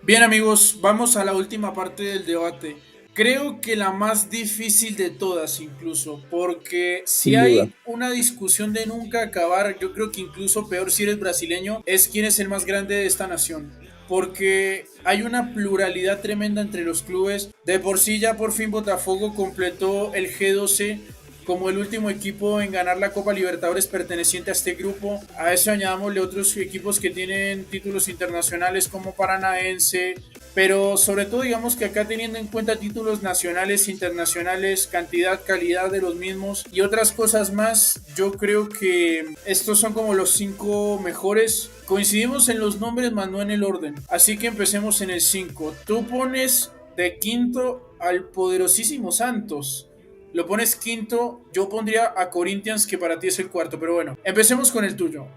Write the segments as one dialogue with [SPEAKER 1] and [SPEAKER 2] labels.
[SPEAKER 1] Bien amigos, vamos a la última parte del debate. Creo que la más difícil de todas incluso, porque si
[SPEAKER 2] Sin duda.
[SPEAKER 1] hay una discusión de nunca acabar, yo creo que incluso peor si eres brasileño, es quién es el más grande de esta nación. Porque hay una pluralidad tremenda entre los clubes. De por sí ya por fin Botafogo completó el G12 como el último equipo en ganar la Copa Libertadores perteneciente a este grupo. A eso añadámosle otros equipos que tienen títulos internacionales como Paranaense, pero sobre todo digamos que acá teniendo en cuenta títulos nacionales, internacionales, cantidad, calidad de los mismos y otras cosas más, yo creo que estos son como los cinco mejores. Coincidimos en los nombres, más no en el orden. Así que empecemos en el 5. Tú pones de quinto al poderosísimo Santos. Lo pones quinto, yo pondría a Corinthians, que para ti es el cuarto, pero bueno, empecemos con el tuyo.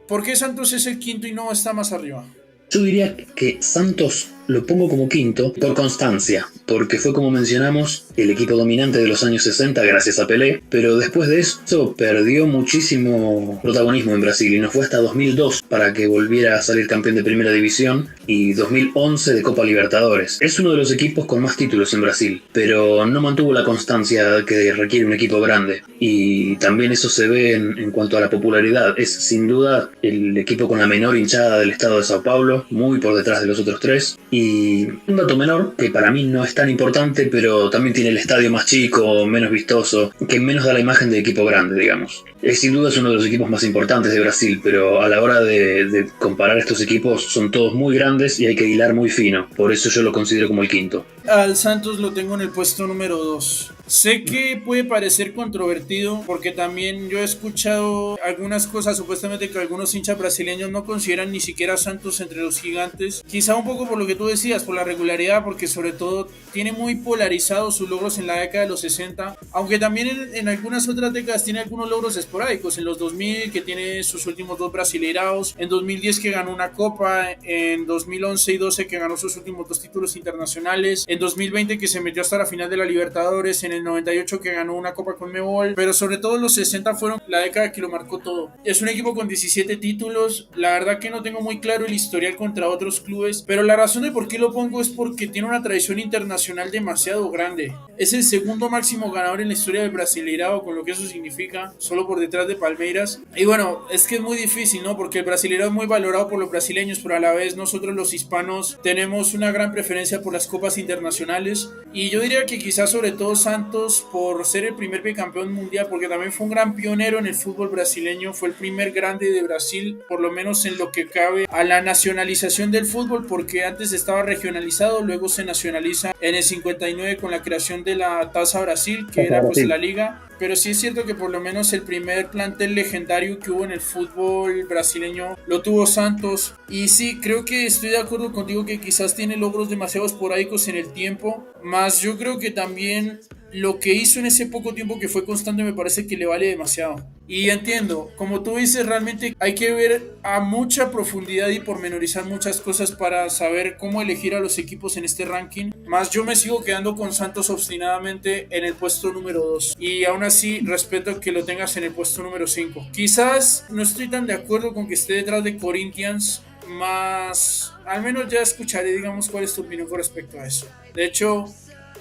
[SPEAKER 1] ¿Por qué Santos es el quinto y no está más arriba?
[SPEAKER 2] Yo diría que Santos lo pongo como quinto por constancia, porque fue como mencionamos el equipo dominante de los años 60 gracias a Pelé, pero después de eso perdió muchísimo protagonismo en Brasil y no fue hasta 2002 para que volviera a salir campeón de Primera División y 2011 de Copa Libertadores. Es uno de los equipos con más títulos en Brasil, pero no mantuvo la constancia que requiere un equipo grande y también eso se ve en cuanto a la popularidad. Es sin duda el equipo con la menor hinchada del estado de Sao Paulo, muy por detrás de los otros tres. Y un dato menor, que para mí no es tan importante, pero también tiene el estadio más chico, menos vistoso, que menos da la imagen de equipo grande, digamos. Sin duda es uno de los equipos más importantes de Brasil, pero a la hora de comparar estos equipos son todos muy grandes y hay que hilar muy fino. Por eso yo lo considero como el quinto.
[SPEAKER 1] Al Santos lo tengo en el puesto número 2. Sé que puede parecer controvertido porque también yo he escuchado algunas cosas supuestamente que algunos hinchas brasileños no consideran ni siquiera a Santos entre los gigantes. Quizá un poco por lo que tú decías, por la regularidad, porque sobre todo tiene muy polarizados sus logros en la década de los 60, aunque también en algunas otras décadas tiene algunos logros esporádicos. En los 2000 que tiene sus últimos dos brasileiraos, en 2010 que ganó una copa, en 2011 y 12 que ganó sus últimos dos títulos internacionales, en 2020 que se metió hasta la final de la Libertadores, en el 98 que ganó una Copa Conmebol, pero sobre todo los 60 fueron la década que lo marcó todo. Es un equipo con 17 títulos, la verdad que no tengo muy claro el historial contra otros clubes, pero la razón de por qué lo pongo es porque tiene una tradición internacional demasiado grande. Es el segundo máximo ganador en la historia del Brasileirao, con lo que eso significa, solo por detrás de Palmeiras. Y bueno, es que es muy difícil, ¿no? Porque el Brasileirao es muy valorado por los brasileños, pero a la vez nosotros los hispanos tenemos una gran preferencia por las copas internacionales. Y yo diría que quizás sobre todo Santos por ser el primer bicampeón mundial, porque también fue un gran pionero en el fútbol brasileño, fue el primer grande de Brasil, por lo menos en lo que cabe a la nacionalización del fútbol, porque antes estaba regionalizado, luego se nacionaliza en el 59 con la creación de la Taza Brasil, que
[SPEAKER 2] Pasa
[SPEAKER 1] era
[SPEAKER 2] a
[SPEAKER 1] pues
[SPEAKER 2] Brasil.
[SPEAKER 1] la liga. Pero sí es cierto que por lo menos el primer plantel legendario que hubo en el fútbol brasileño lo tuvo Santos. Y sí, creo que estoy de acuerdo contigo que quizás tiene logros demasiado esporádicos en el tiempo. Más yo creo que también lo que hizo en ese poco tiempo que fue constante me parece que le vale demasiado. Y entiendo, como tú dices, realmente hay que ver a mucha profundidad y pormenorizar muchas cosas para saber cómo elegir a los equipos en este ranking. Más yo me sigo quedando con Santos obstinadamente en el puesto número 2. Y aún así respeto que lo tengas en el puesto número 5. Quizás no estoy tan de acuerdo con que esté detrás de Corinthians, más al menos ya escucharé, digamos, cuál es tu opinión con respecto a eso. De hecho,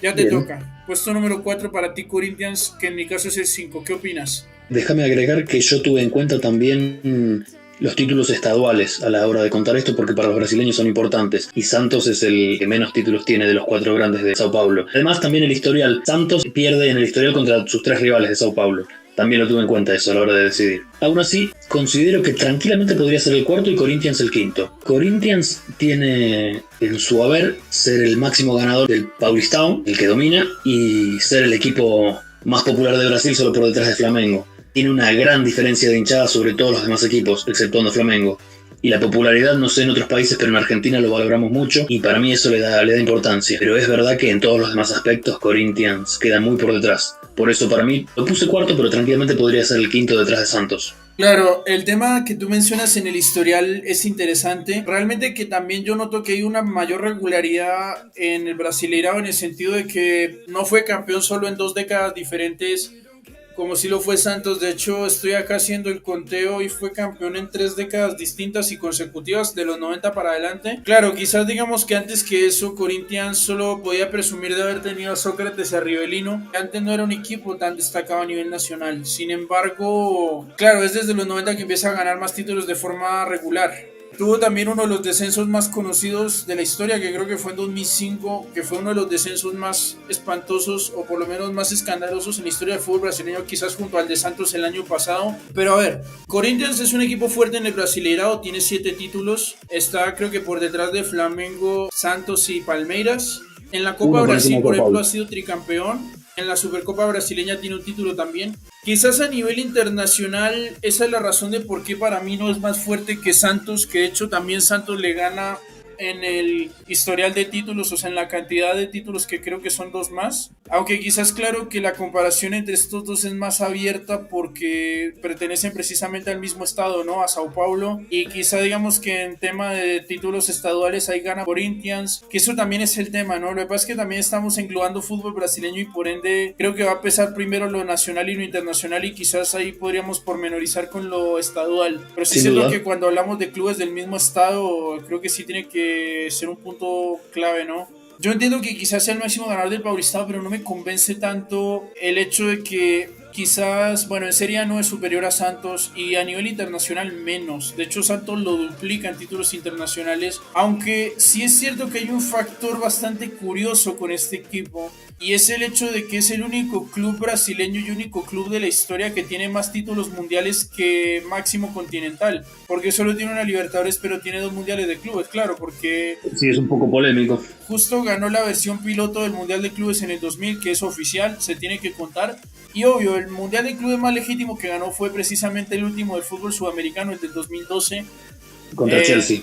[SPEAKER 1] ya te
[SPEAKER 2] Bien.
[SPEAKER 1] toca. Puesto número 4 para ti, Corinthians, que en mi caso es el 5. ¿Qué opinas?
[SPEAKER 2] Déjame agregar que yo tuve en cuenta también los títulos estaduales a la hora de contar esto porque para los brasileños son importantes y Santos es el que menos títulos tiene de los cuatro grandes de Sao Paulo. Además también el historial, Santos pierde en el historial contra sus tres rivales de Sao Paulo. También lo tuve en cuenta eso a la hora de decidir. Aún así, considero que tranquilamente podría ser el cuarto y Corinthians el quinto. Corinthians tiene en su haber ser el máximo ganador del Paulistão, el que domina, y ser el equipo más popular de Brasil solo por detrás de Flamengo. Tiene una gran diferencia de hinchada sobre todos los demás equipos, exceptuando Flamengo. Y la popularidad, no sé en otros países, pero en Argentina lo valoramos mucho y para mí eso le da importancia. Pero es verdad que en todos los demás aspectos Corinthians queda muy por detrás. Por eso para mí lo puse cuarto, pero tranquilamente podría ser el quinto detrás de Santos.
[SPEAKER 1] Claro, el tema que tú mencionas en el historial es interesante. Realmente que también yo noto que hay una mayor regularidad en el Brasileirao en el sentido de que no fue campeón solo en dos décadas diferentes como si lo fue Santos. De hecho, estoy acá haciendo el conteo y fue campeón en 3 décadas distintas y consecutivas de los 90 para adelante. Claro, quizás digamos que antes que eso, Corinthians solo podía presumir de haber tenido a Sócrates y a Rivelino. Antes no era un equipo tan destacado a nivel nacional. Sin embargo, claro, es desde los 90 que empieza a ganar más títulos de forma regular. Tuvo también uno de los descensos más conocidos de la historia, que creo que fue en 2005, que fue uno de los descensos más espantosos o por lo menos más escandalosos en la historia del fútbol brasileño, quizás junto al de Santos el año pasado. Pero a ver, Corinthians es un equipo fuerte en el Brasileirao, tiene 7 títulos, está creo que por detrás de Flamengo, Santos y Palmeiras. En la Copa Brasil, por ejemplo, ha sido tricampeón. En la Supercopa brasileña tiene un título también. Quizás a nivel internacional esa es la razón de por qué para mí no es más fuerte que Santos, que de hecho también Santos le gana en el historial de títulos, o sea, en la cantidad de títulos, que creo que son 2 más. Aunque quizás claro que la comparación entre estos dos es más abierta porque pertenecen precisamente al mismo estado, ¿no? A Sao Paulo. Y quizá digamos que en tema de títulos estaduales ahí gana Corinthians, que eso también es el tema, ¿no? Lo que pasa es que también estamos englobando fútbol brasileño y por ende creo que va a pesar primero lo nacional y lo internacional y quizás ahí podríamos pormenorizar con lo estadual. Pero sí siento que cuando hablamos de clubes del mismo estado, creo que sí tiene que ser un punto clave, ¿no? Yo entiendo que quizás sea el máximo ganador del Paulistado, pero no me convence tanto el hecho de que quizás, bueno, en Serie A no es superior a Santos y a nivel internacional menos. De hecho, Santos lo duplica en títulos internacionales, aunque sí es cierto que hay un factor bastante curioso con este equipo y es el hecho de que es el único club brasileño y único club de la historia que tiene más títulos mundiales que máximo continental, porque solo tiene una Libertadores pero tiene 2 mundiales de clubes, claro, porque
[SPEAKER 2] sí, es un poco polémico.
[SPEAKER 1] Justo ganó la versión piloto del Mundial de Clubes en el 2000, que es oficial, se tiene que contar. Y obvio, el Mundial de Clubes más legítimo que ganó fue precisamente el último del fútbol sudamericano, el del 2012.
[SPEAKER 2] Contra Chelsea.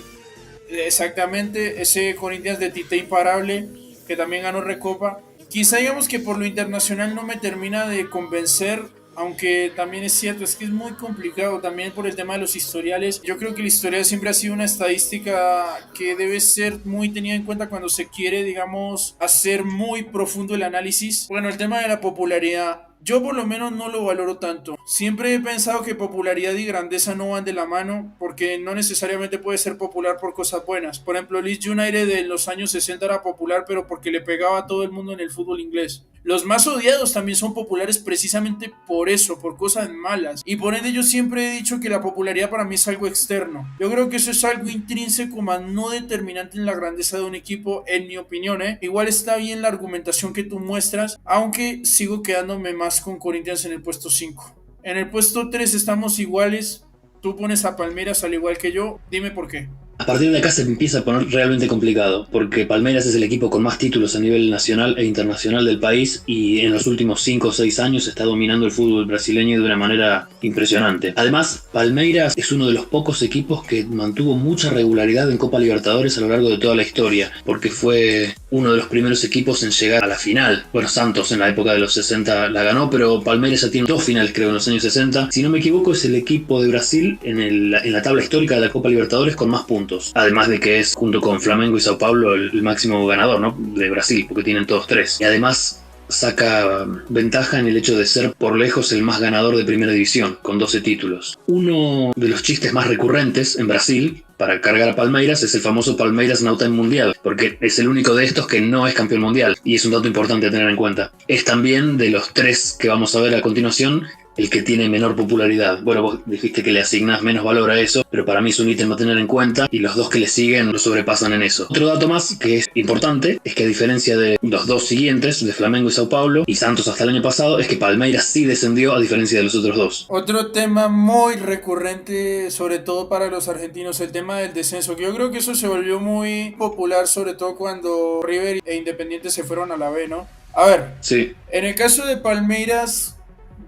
[SPEAKER 1] Exactamente, ese Corinthians de Tite imparable, que también ganó Recopa. Quizá digamos que por lo internacional no me termina de convencer, aunque también es cierto, es que es muy complicado también por el tema de los historiales. Yo creo que el historial siempre ha sido una estadística que debe ser muy tenida en cuenta cuando se quiere, digamos, hacer muy profundo el análisis. Bueno, el tema de la popularidad, yo por lo menos no lo valoro tanto. Siempre he pensado que popularidad y grandeza no van de la mano, porque no necesariamente puede ser popular por cosas buenas. Por ejemplo, Leeds United en los años 60 era popular, pero porque le pegaba a todo el mundo en el fútbol inglés. Los más odiados también son populares precisamente por eso, por cosas malas. Y por ende yo siempre he dicho que la popularidad para mí es algo externo. Yo creo que eso es algo intrínseco, más no determinante en la grandeza de un equipo, en mi opinión, ¿eh? Igual está bien la argumentación que tú muestras, aunque sigo quedándome más con Corinthians en el puesto 5. En el puesto 3 estamos iguales. Tú pones a Palmeiras al igual que yo. Dime por qué.
[SPEAKER 2] A partir de acá se empieza a poner realmente complicado, porque Palmeiras es el equipo con más títulos a nivel nacional e internacional del país y en los últimos 5 o 6 años está dominando el fútbol brasileño de una manera impresionante. Además, Palmeiras es uno de los pocos equipos que mantuvo mucha regularidad en Copa Libertadores a lo largo de toda la historia, porque fue uno de los primeros equipos en llegar a la final. Bueno, Santos en la época de los 60 la ganó, pero Palmeiras ya tiene 2 finales creo en los años 60. Si no me equivoco, es el equipo de Brasil en la tabla histórica de la Copa Libertadores con más puntos. Además de que es, junto con Flamengo y Sao Paulo, el máximo ganador, ¿no?, de Brasil, porque tienen todos 3. Y además saca ventaja en el hecho de ser por lejos el más ganador de primera división, con 12 títulos. Uno de los chistes más recurrentes en Brasil para cargar a Palmeiras es el famoso Palmeiras no time mundial, porque es el único de estos que no es campeón mundial, y es un dato importante a tener en cuenta. Es también de los 3 que vamos a ver a continuación el que tiene menor popularidad. Bueno, vos dijiste que le asignás menos valor a eso, pero para mí es un ítem a tener en cuenta y los 2 que le siguen lo sobrepasan en eso. Otro dato más que es importante es que a diferencia de los 2 siguientes, de Flamengo y Sao Paulo, y Santos hasta el año pasado, es que Palmeiras sí descendió a diferencia de los otros 2.
[SPEAKER 1] Otro tema muy recurrente, sobre todo para los argentinos, el tema del descenso, que yo creo que eso se volvió muy popular, sobre todo cuando River e Independiente se fueron a la B, ¿no? A ver,
[SPEAKER 2] sí.
[SPEAKER 1] En el caso de Palmeiras,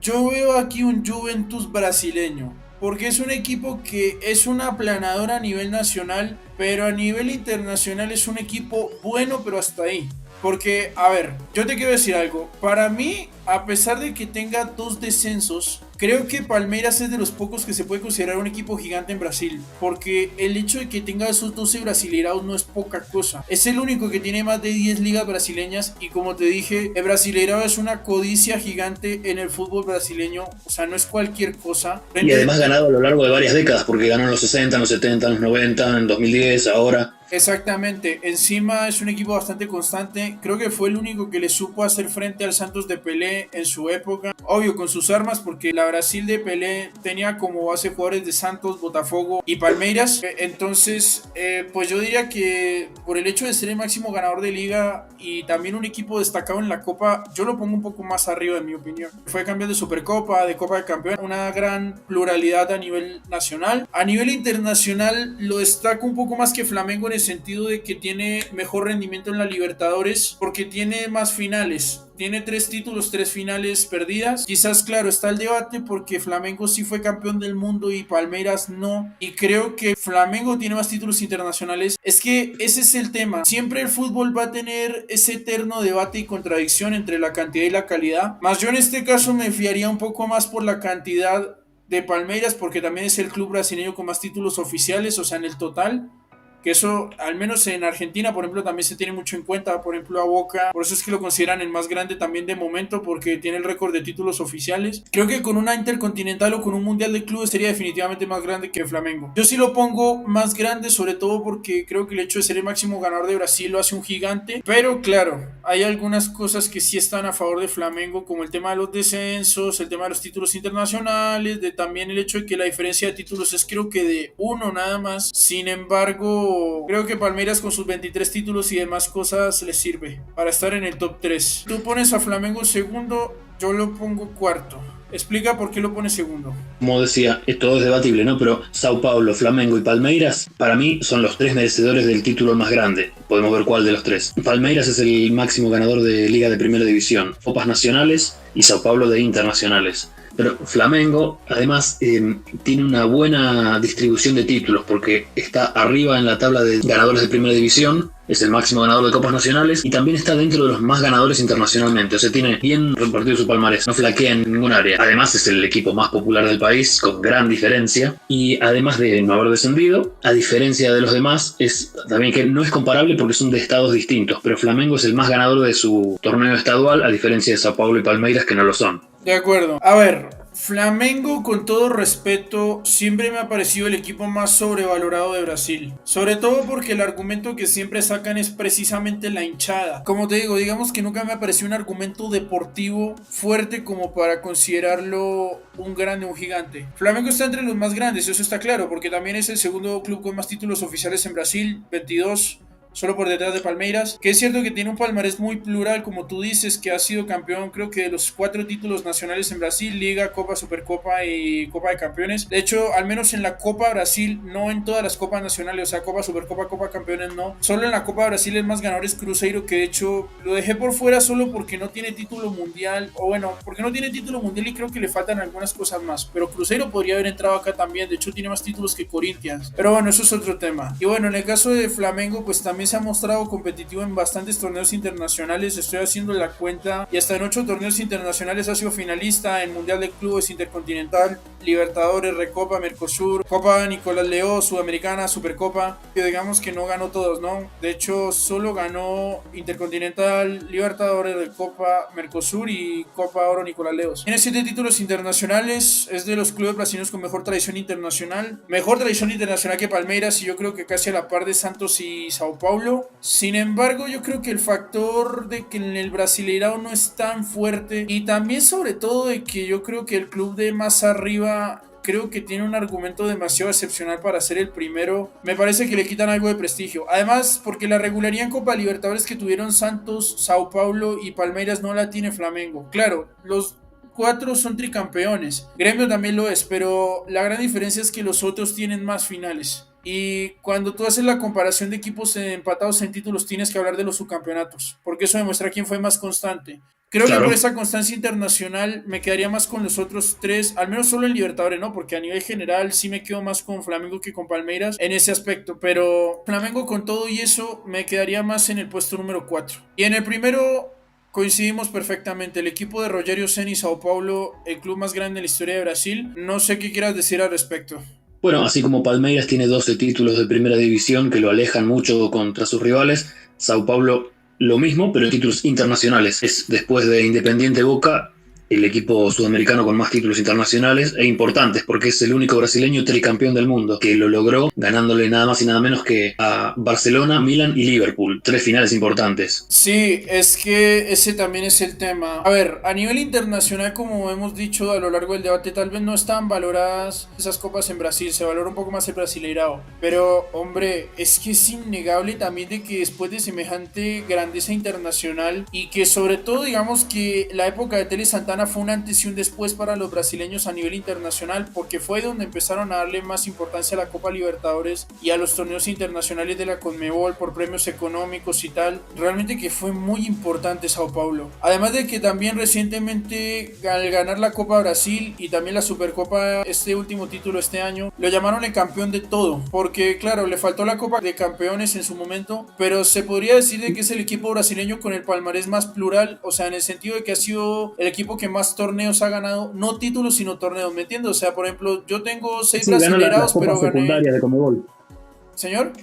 [SPEAKER 1] yo veo aquí un Juventus brasileño, porque es un equipo que es una aplanadora a nivel nacional, pero a nivel internacional es un equipo bueno, pero hasta ahí. Porque, a ver, yo te quiero decir algo. Para mí, a pesar de que tenga 2 descensos, Creo que Palmeiras es de los pocos que se puede considerar un equipo gigante en Brasil, porque el hecho de que tenga esos 12 brasileirados no es poca cosa. Es el único que tiene más de 10 ligas brasileñas y como te dije, el brasileirado es una codicia gigante en el fútbol brasileño, o sea, no es cualquier cosa.
[SPEAKER 2] Y además ganado a lo largo de varias décadas, porque ganó en los 60, en los 70, en los 90, en 2010, ahora.
[SPEAKER 1] Exactamente, encima es un equipo bastante constante, creo que fue el único que le supo hacer frente al Santos de Pelé en su época, obvio con sus armas porque la Brasil de Pelé tenía como base jugadores de Santos, Botafogo y Palmeiras, entonces pues yo diría que por el hecho de ser el máximo ganador de liga y también un equipo destacado en la Copa, yo lo pongo un poco más arriba en mi opinión. Fue campeón de Supercopa, de Copa de Campeón, una gran pluralidad a nivel nacional. A nivel internacional lo destaco un poco más que Flamengo en el sentido de que tiene mejor rendimiento en la Libertadores porque tiene más finales. Tiene 3 títulos, 3 finales perdidas. Quizás, claro, está el debate porque Flamengo sí fue campeón del mundo y Palmeiras no. Y creo que Flamengo tiene más títulos internacionales. Es que ese es el tema. Siempre el fútbol va a tener ese eterno debate y contradicción entre la cantidad y la calidad. Más yo en este caso me fiaría un poco más por la cantidad de Palmeiras porque también es el club brasileño con más títulos oficiales, o sea, en el total. Que eso, al menos en Argentina, por ejemplo, también se tiene mucho en cuenta, por ejemplo, a Boca, por eso es que lo consideran el más grande también de momento, porque tiene el récord de títulos oficiales. Creo que con una Intercontinental o con un Mundial de Clubes sería definitivamente más grande que Flamengo. Yo sí lo pongo más grande, sobre todo porque creo que el hecho de ser el máximo ganador de Brasil lo hace un gigante, pero claro, hay algunas cosas que sí están a favor de Flamengo, como el tema de los descensos, el tema de los títulos internacionales, de también el hecho de que la diferencia de títulos es creo que de uno nada más. Sin embargo, creo que Palmeiras con sus 23 títulos y demás cosas les sirve para estar en el top 3. Tú pones a Flamengo segundo, yo lo pongo cuarto. Explica por qué lo pones segundo.
[SPEAKER 2] Como decía, todo es debatible, ¿no? Pero Sao Paulo, Flamengo y Palmeiras, para mí, son los 3 merecedores del título más grande. Podemos ver cuál de los 3. Palmeiras es el máximo ganador de Liga de Primera División, Copas Nacionales y Sao Paulo de Internacionales. Pero Flamengo, además, tiene una buena distribución de títulos porque está arriba en la tabla de ganadores de Primera División, es el máximo ganador de Copas Nacionales y también está dentro de los más ganadores internacionalmente. O sea, tiene bien repartido su palmarés, no flaquea en ningún área. Además, es el equipo más popular del país, con gran diferencia. Y además de no haber descendido, a diferencia de los demás, es también que no es comparable porque son de estados distintos. Pero Flamengo es el más ganador de su torneo estadual, a diferencia de Sao Paulo y Palmeiras, que no lo son.
[SPEAKER 1] De acuerdo. A ver, Flamengo, con todo respeto, siempre me ha parecido el equipo más sobrevalorado de Brasil. Sobre todo porque el argumento que siempre sacan es precisamente la hinchada. Como te digo, digamos que nunca me ha parecido un argumento deportivo fuerte como para considerarlo un grande, un gigante. Flamengo está entre los más grandes, eso está claro, porque también es el segundo club con más títulos oficiales en Brasil, 22. Solo por detrás de Palmeiras, que es cierto que tiene un palmarés muy plural, como tú dices, que ha sido campeón creo que de los 4 títulos nacionales en Brasil, Liga, Copa, Supercopa y Copa de Campeones. De hecho, al menos en la Copa Brasil, no en todas las copas nacionales, o sea, Copa, Supercopa, Copa Campeones no, solo en la Copa Brasil el más ganador es Cruzeiro, que de hecho lo dejé por fuera solo porque no tiene título mundial, o bueno, porque no tiene título mundial y creo que le faltan algunas cosas más, pero Cruzeiro podría haber entrado acá también, de hecho tiene más títulos que Corinthians, pero bueno, eso es otro tema. Y bueno, en el caso de Flamengo, pues también se ha mostrado competitivo en bastantes torneos internacionales, estoy haciendo la cuenta, y hasta en 8 torneos internacionales ha sido finalista en Mundial de Clubes, Intercontinental, Libertadores, Recopa, Mercosur, Copa Nicolás Leó, Sudamericana, Supercopa, que digamos que no ganó todos, ¿no? De hecho, solo ganó Intercontinental, Libertadores, Recopa, Mercosur y Copa Oro Nicolás Leó. Tiene 7 títulos internacionales, es de los clubes brasileños con mejor tradición internacional que Palmeiras, y yo creo que casi a la par de Santos y Sao Paulo. Sin embargo, yo creo que el factor de que en el Brasileirao no es tan fuerte, y también sobre todo de que yo creo que el club de más arriba creo que tiene un argumento demasiado excepcional para ser el primero, me parece que le quitan algo de prestigio. Además, porque la regularidad en Copa Libertadores que tuvieron Santos, Sao Paulo y Palmeiras no la tiene Flamengo. Claro, los 4 son tricampeones, Gremio también lo es, pero la gran diferencia es que los otros tienen más finales. Y cuando tú haces la comparación de equipos empatados en títulos, tienes que hablar de los subcampeonatos, porque eso demuestra quién fue más constante. Creo que por esa constancia internacional me quedaría más con los otros 3, al menos solo en Libertadores, ¿no? Porque a nivel general sí me quedo más con Flamengo que con Palmeiras en ese aspecto, pero Flamengo con todo y eso me quedaría más en el puesto número 4. Y en el primero Coincidimos perfectamente. El equipo de Rogério Ceni Sao Paulo, el club más grande en la historia de Brasil. No sé qué quieras decir al respecto.
[SPEAKER 2] Bueno, así como Palmeiras tiene 12 títulos de primera división que lo alejan mucho contra sus rivales, Sao Paulo lo mismo, pero en títulos internacionales. Es después de Independiente Boca el equipo sudamericano con más títulos internacionales e importantes, porque es el único brasileño tricampeón del mundo, que lo logró ganándole nada más y nada menos que a Barcelona, Milan y Liverpool. Tres finales importantes.
[SPEAKER 1] Sí, es que ese también es el tema. A ver, a nivel internacional, como hemos dicho a lo largo del debate, tal vez no están valoradas esas copas en Brasil, se valora un poco más el Brasileirao. Pero, hombre, es que es innegable también de que después de semejante grandeza internacional y que sobre todo, digamos que la época de Tele Santana fue un antes y un después para los brasileños a nivel internacional, porque fue donde empezaron a darle más importancia a la Copa Libertadores y a los torneos internacionales de la Conmebol por premios económicos y tal. Realmente que fue muy importante Sao Paulo. Además de que también recientemente al ganar la Copa Brasil y también la Supercopa, este último título este año, lo llamaron el campeón de todo, porque claro, le faltó la Copa de Campeones en su momento, pero se podría decir de que es el equipo brasileño con el palmarés más plural, o sea, en el sentido de que ha sido el equipo que más torneos ha ganado, no títulos sino torneos, ¿me entiendes? O sea, por ejemplo, yo tengo 6
[SPEAKER 2] Sí, ganó las
[SPEAKER 1] brasileirados, pero
[SPEAKER 2] copas
[SPEAKER 1] gané...
[SPEAKER 2] secundarias de Conmebol.
[SPEAKER 1] ¿Señor?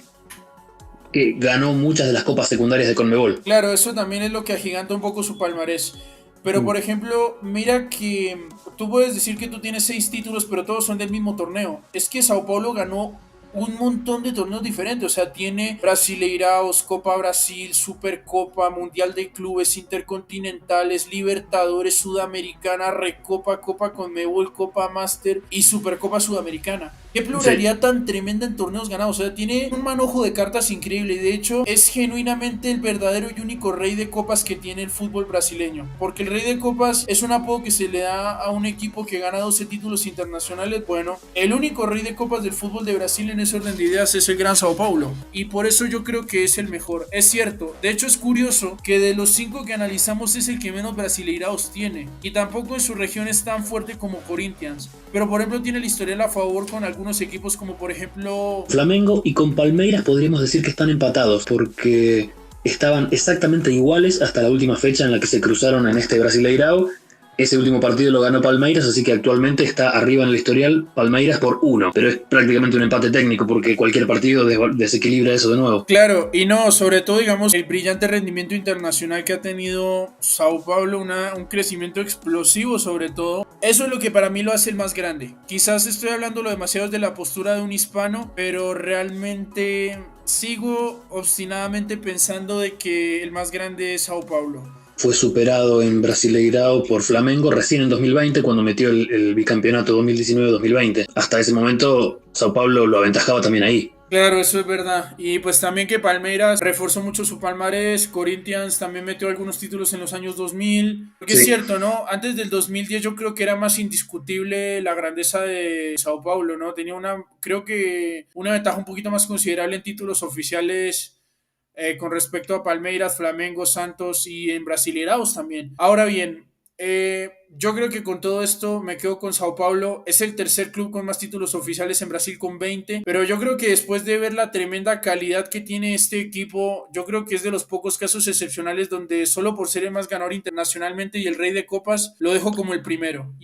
[SPEAKER 2] Que ganó muchas de las copas secundarias de Conmebol.
[SPEAKER 1] Claro, eso también es lo que agiganta un poco su palmarés. Pero por ejemplo, mira que tú puedes decir que tú tienes 6 títulos, pero todos son del mismo torneo. Es que Sao Paulo ganó un montón de torneos diferentes. O sea, tiene Brasileiraos, Copa Brasil, Supercopa, Mundial de Clubes, Intercontinentales, Libertadores, Sudamericana, Recopa, Copa Conmebol, Copa Master y Supercopa Sudamericana. Qué
[SPEAKER 2] Sí.
[SPEAKER 1] pluralidad tan tremenda en torneos ganados. O sea, tiene un manojo de cartas increíble. Y de hecho, es genuinamente el verdadero y único rey de copas que tiene el fútbol brasileño. Porque el rey de copas es un apodo que se le da a un equipo que gana 12 títulos internacionales. Bueno, el único rey de copas del fútbol de Brasil en ese orden de ideas es el Gran Sao Paulo. Y por eso yo creo que es el mejor. Es cierto. De hecho, es curioso que de los 5 que analizamos es el que menos brasileirados tiene. Y tampoco en su región es tan fuerte como Corinthians. Pero por ejemplo, tiene el historial a favor con algunos equipos como por ejemplo...
[SPEAKER 2] Flamengo y con Palmeiras podríamos decir que están empatados porque estaban exactamente iguales hasta la última fecha en la que se cruzaron en este Brasileirao. Ese último partido lo ganó Palmeiras, así que actualmente está arriba en el historial Palmeiras por 1, pero es prácticamente un empate técnico porque cualquier partido desequilibra eso de nuevo.
[SPEAKER 1] Claro, y no, sobre todo, digamos, el brillante rendimiento internacional que ha tenido Sao Paulo, un crecimiento explosivo sobre todo. Eso es lo que para mí lo hace el más grande. Quizás estoy hablando lo demasiado de la postura de un hispano, pero realmente sigo obstinadamente pensando de que el más grande es Sao Paulo.
[SPEAKER 2] Fue superado en Brasileirao por Flamengo recién en 2020 cuando metió el bicampeonato 2019-2020. Hasta ese momento Sao Paulo lo aventajaba también ahí.
[SPEAKER 1] Claro, eso es verdad. Y pues también que Palmeiras reforzó mucho su palmarés. Corinthians también metió algunos títulos en los años 2000. Porque es
[SPEAKER 2] Sí.
[SPEAKER 1] cierto, ¿no? Antes del 2010 yo creo que era más indiscutible la grandeza de Sao Paulo, ¿no? Tenía creo que una ventaja un poquito más considerable en títulos oficiales con respecto a Palmeiras, Flamengo, Santos y en Brasileiraos también. Ahora bien, yo creo que con todo esto me quedo con Sao Paulo. Es el tercer club con más títulos oficiales en Brasil con 20. Pero yo creo que después de ver la tremenda calidad que tiene este equipo, yo creo que es de los pocos casos excepcionales donde solo por ser el más ganador internacionalmente y el rey de copas, lo dejo como el primero.